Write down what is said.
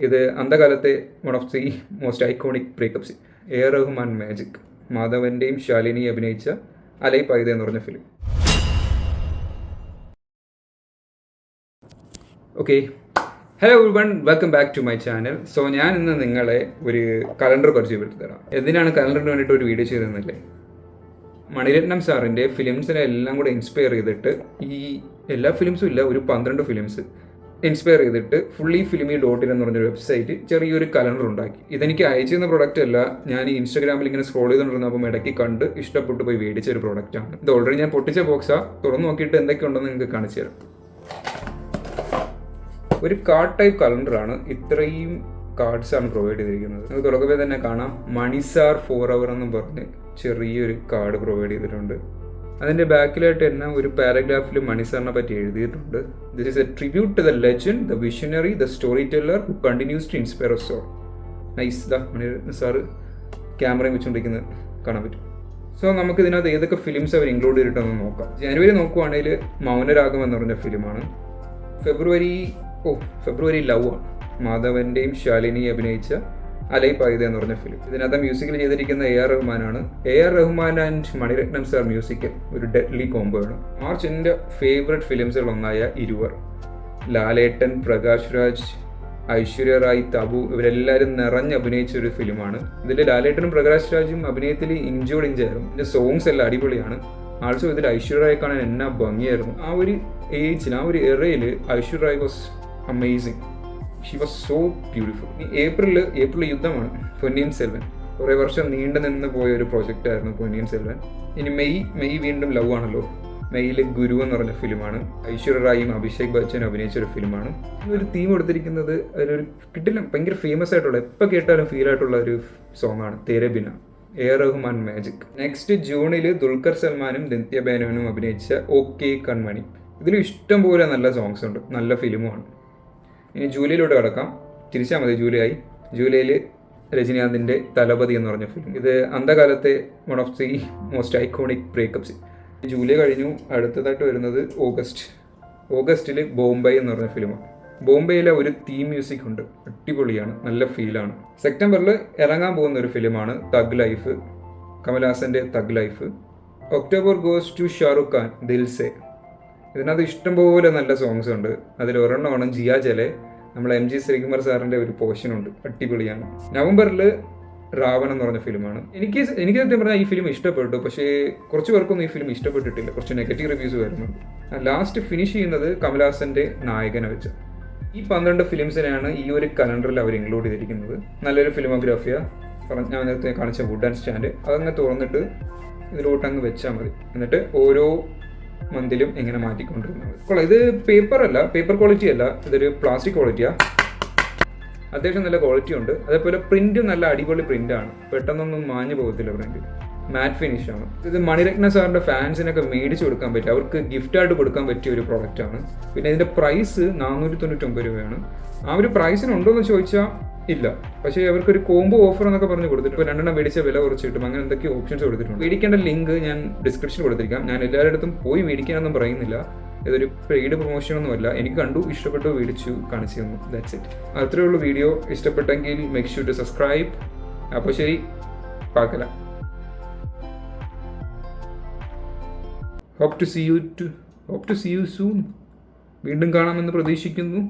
ഇത് അന്ധകാലത്തെ one of the most iconic breakups. A R Rahman magic, മാധവൻ്റെയും ശാലിനി അഭിനയിച്ച അലൈ പൈത എന്ന് പറഞ്ഞ film. Okay, hello everyone, welcome back to my channel. So ഞാൻ ഇന്ന് നിങ്ങളെ ഒരു കലണ്ടർ പരിചയപ്പെടുത്തി തരാം. എന്തിനാണ് കലണ്ടറിന് വേണ്ടിയിട്ട് ഒരു വീഡിയോ ചെയ്തതെന്നല്ലേ, മണിരത്നം സാറിൻ്റെ ഫിലിംസിനെ എല്ലാം കൂടെ ഇൻസ്പയർ ചെയ്തിട്ട്, ഈ എല്ലാ ഫിലിംസും ഇല്ല, ഒരു 12 ഫിലിംസ് ഇൻസ്പയർ ചെയ്തിട്ട് ഫുള്ളി ഫിലിമി ഡോട്ട് ഇൻ എന്ന് പറഞ്ഞൊരു വെബ്സൈറ്റ് ചെറിയൊരു കലണ്ടർ ഉണ്ടാക്കി. ഇതെനിക്ക് അയച്ചിരുന്ന പ്രൊഡക്റ്റ് അല്ല, ഞാൻ ഈ ഇൻസ്റ്റാഗ്രാമിൽ ഇങ്ങനെ സ്ക്രോൾ ചെയ്തുകൊണ്ടിരുന്നപ്പോൾ ഇടയ്ക്ക് കണ്ട് ഇഷ്ടപ്പെട്ട് പോയി മേടിച്ച ഒരു പ്രൊഡക്റ്റാണ് ഇത്. ഓൾറെഡി ഞാൻ പൊട്ടിച്ച ബോക്സാണ്, തുറന്നു നോക്കിയിട്ട് എന്തൊക്കെയുണ്ടെന്ന് നിങ്ങൾക്ക് കാണിച്ചു തരാം. ഒരു കാർഡ് ടൈപ്പ് കലണ്ടറാണ്. ഇത്രയും കാർഡ്സാണ് പ്രൊവൈഡ് ചെയ്തിരിക്കുന്നത്. നിങ്ങൾക്ക് തുടക്കമേ തന്നെ കാണാം, മണിസാർ 4 hour എന്നും പറഞ്ഞ് ചെറിയൊരു കാർഡ് പ്രൊവൈഡ് ചെയ്തിട്ടുണ്ട്. അതിൻ്റെ ബാക്കിലായിട്ട് തന്നെ ഒരു പാരഗ്രാഫിൽ മണിസാറിനെ പറ്റി എഴുതിയിട്ടുണ്ട്. This is A tribute to the legend, the visionary, the story teller who continues to inspire us all. Nice. ദാ മണിരത്നം സാറ് ക്യാമറയും വെച്ചുകൊണ്ടിരിക്കുന്നത് കാണാൻ പറ്റും. സോ നമുക്ക് ഇതിനകത്ത് ഏതൊക്കെ ഫിലിംസ് അവർ ഇൻക്ലൂഡ് ചെയ്തിട്ടൊന്ന് നോക്കാം. ജനുവരി നോക്കുവാണെങ്കിൽ മൗനരാഗം എന്ന് പറഞ്ഞ ഫിലിമാണ്. ഫെബ്രുവരി ലവ് ആണ്, മാധവൻ്റെയും ശാലിനി അഭിനയിച്ച അലൈ പൈത എന്ന് പറഞ്ഞ ഫിലിം. ഇതിനകത്ത് മ്യൂസിക്കിൽ ചെയ്തിരിക്കുന്ന എ ആർ റഹ്മാനാണ്. A R Rahman and Maniratnam sir musical ഒരു ഡെഡ്ലി കോംബോ ആണ്. മാർച്ച് എൻ്റെ ഫേവറേറ്റ് ഫിലിംസുകളൊന്നായ ഇരുവർ, ലാലേട്ടൻ, പ്രകാശ് രാജ്, ഐശ്വര്യ റായ്, തബു ഇവരെല്ലാവരും നിറഞ്ഞ് അഭിനയിച്ച ഒരു ഫിലിമാണ്. ഇതിൽ ലാലേട്ടനും പ്രകാശ് രാജും അഭിനയത്തിൽ ഇഞ്ചോടിഞ്ചായിരുന്നു. ഇതിൻ്റെ സോങ്സ് എല്ലാം അടിപൊളിയാണ്. ആൾസോ ഇതിൽ ഐശ്വര്യ റായ് കാണാൻ എന്നാ ഭംഗിയായിരുന്നു. ആ ഒരു ഏജിൽ, ആ ഒരു എറയിൽ Aishwarya Rai was amazing. She was so beautiful. April യുദ്ധമാണ്, പൊന്നിയിൻ സെൽവൻ. കുറേ വർഷം നീണ്ടു നിന്ന് പോയ ഒരു പ്രോജക്റ്റായിരുന്നു പൊന്നിയിൻ സെൽവൻ. ഇനി മെയ് വീണ്ടും ലവ് ആണല്ലോ. മെയ്യിൽ ഗുരു എന്ന് പറഞ്ഞ ഫിലിമാണ്. ഐശ്വര്യ റായും അഭിഷേക് ബച്ചനും അഭിനയിച്ച ഒരു ഫിലിമാണ്. ഈ ഒരു തീം എടുത്തിരിക്കുന്നത് അതിലൊരു കിട്ടില്ല, ഭയങ്കര ഫേമസ് ആയിട്ടുള്ള, എപ്പോൾ കേട്ടാലും ഫീൽ ആയിട്ടുള്ള ഒരു സോങ് ആണ് Tere Bina, A R Rahman magic. Next ജൂണിൽ ദുൽഖർ സൽമാനും നിത്യ മേനോനും അഭിനയിച്ച ഓക്കെ കൺമണി. ഇതിൽ ഇഷ്ടം പോലെ നല്ല സോങ്സ് ഉണ്ട്, നല്ല ഫിലിമുമാണ്. ഇനി ജൂലൈയിലോട്ട് കിടക്കാം. തിരിച്ചാൽ മതി, ജൂലൈയിൽ രജനീകാന്തിൻ്റെ തലപതി എന്ന് പറഞ്ഞ ഫിലിം. ഇത് അന്ധകാലത്തെ one of the most iconic breakups. July കഴിഞ്ഞു, അടുത്തതായിട്ട് വരുന്നത് ഓഗസ്റ്റിൽ ബോംബെ എന്ന് പറഞ്ഞ ഫിലിമാണ്. ബോംബെയിലെ ഒരു തീം മ്യൂസിക് ഉണ്ട്, അടിപൊളിയാണ്, നല്ല ഫീലാണ്. സെപ്റ്റംബറിൽ ഇറങ്ങാൻ പോകുന്ന ഒരു ഫിലിമാണ് തഗ് ലൈഫ്, കമൽഹാസൻ്റെ Thug Life. October goes to Shahrukh Khan, Dil Se. ഇതിനകത്ത് ഇഷ്ടംപോലെ നല്ല സോങ്സ് ഉണ്ട്. അതിൽ ഒരെണ്ണമാണ് ജിയാ ജലെ, നമ്മൾ MG ശ്രീകുമാർ സാറിൻ്റെ ഒരു പോർഷനുണ്ട്, അടിപൊളിയാണ്. നവംബറിൽ രാവൺ എന്ന് പറഞ്ഞ ഫിലിമാണ്. എനിക്ക് സത്യം പറഞ്ഞാൽ ഈ ഫിലിം ഇഷ്ടപ്പെട്ടു, പക്ഷേ കുറച്ച് പേർക്കൊന്നും ഈ ഫിലിം ഇഷ്ടപ്പെട്ടിട്ടില്ല, കുറച്ച് നെഗറ്റീവ് റിവ്യൂസ് വരുന്നുണ്ട്. ലാസ്റ്റ് ഫിനിഷ് ചെയ്യുന്നത് കമൽഹാസൻ്റെ നായകനെ വെച്ച്. ഈ 12 ഫിലിംസിനെയാണ് ഈ ഒരു കലണ്ടറിൽ അവർ ഇൻക്ലൂഡ് ചെയ്തിരിക്കുന്നത്. നല്ലൊരു ഫിലിമോഗ്രാഫിയാണ്. ഞാൻ നേരത്തെ കാണിച്ച വുഡ് ആൻഡ് സ്റ്റാൻഡ് അതങ്ങ് തുറന്നിട്ട് ഇതിലോട്ട് അങ്ങ് വെച്ചാൽ മതി. എന്നിട്ട് ഓരോ മന്തിലും എങ്ങനെ മാറ്റിക്കൊണ്ടിരുന്നത്. ഇത് പേപ്പർ ക്വാളിറ്റി അല്ല, ഇതൊരു പ്ലാസ്റ്റിക് ക്വാളിറ്റിയാണ്. അത്യാവശ്യം നല്ല ക്വാളിറ്റി ഉണ്ട്. അതേപോലെ പ്രിന്റ് നല്ല അടിപൊളി പ്രിന്റാണ്, പെട്ടെന്നൊന്നും മാഞ്ഞു പോകത്തില്ല. പ്രിന്റ് മാറ്റ് ഫിനിഷാണ്. ഇത് മണിരത്നം സാറിൻ്റെ ഫാൻസിനൊക്കെ മേടിച്ച് കൊടുക്കാൻ പറ്റും, അവർക്ക് ഗിഫ്റ്റായിട്ട് കൊടുക്കാൻ പറ്റിയ ഒരു പ്രോഡക്റ്റാണ്. പിന്നെ ഇതിൻ്റെ പ്രൈസ് 499 രൂപയാണ്. ആ ഒരു പ്രൈസിനുണ്ടോയെന്ന് ചോദിച്ചാൽ ഇല്ല, പക്ഷേ അവർക്കൊരു കോംബോ ഓഫർ എന്നൊക്കെ പറഞ്ഞ് കൊടുത്തിട്ട് ഇപ്പോൾ 2 മേടിച്ച വില കുറച്ച് കിട്ടും, അങ്ങനെ എന്തൊക്കെയോ ഓപ്ഷൻസ് കൊടുത്തിട്ടുണ്ട്. മേടിക്കേണ്ട ലിങ്ക് ഞാൻ ഡിസ്ക്രിപ്ഷനിൽ കൊടുത്തിരിക്കാം. ഞാൻ എല്ലാവരുടെ അടുത്തും പോയി മേടിക്കാനൊന്നും പറയുന്നില്ല, ഇതൊരു പെയ്ഡ് പ്രൊമോഷനൊന്നുമല്ല. എനിക്ക് കണ്ടു, ഇഷ്ടപ്പെട്ടു, മേടിച്ചു, കാണിച്ചു തന്നു, ദാറ്റ്സ് ഇറ്റ്. അത്രയേ ഉള്ളൂ. വീഡിയോ ഇഷ്ടപ്പെട്ടെങ്കിൽ മേക്ക് ഷുവർ ടു സബ്സ്ക്രൈബ്. അപ്പോൾ ശരി, പാക്കല. Hope to see you soon. വീണ്ടും കാണാമെന്ന് പ്രതീക്ഷിക്കുന്നു.